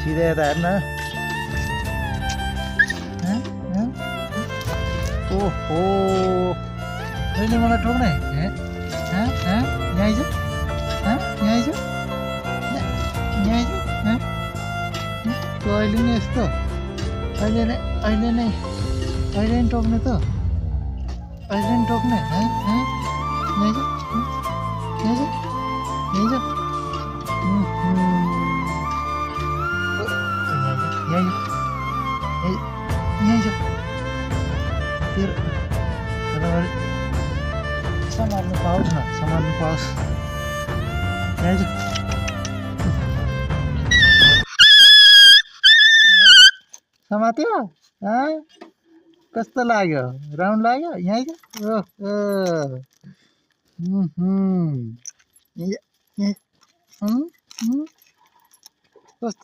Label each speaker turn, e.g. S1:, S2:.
S1: सिधै यता हेर्न ओहो कहिले मलाई ठोक्ने यहाँ आइज यहाँ आइज यहाँ आइज तँ अहिले नै यस्तो अहिले नै टोक्ने त अहिले नै टोक्ने यहाँ आइज समार्नु पाओस् न समार्नु पाओस् समात्यो कस्तो लाग्यो राउन्ड लाग्यो यहाँ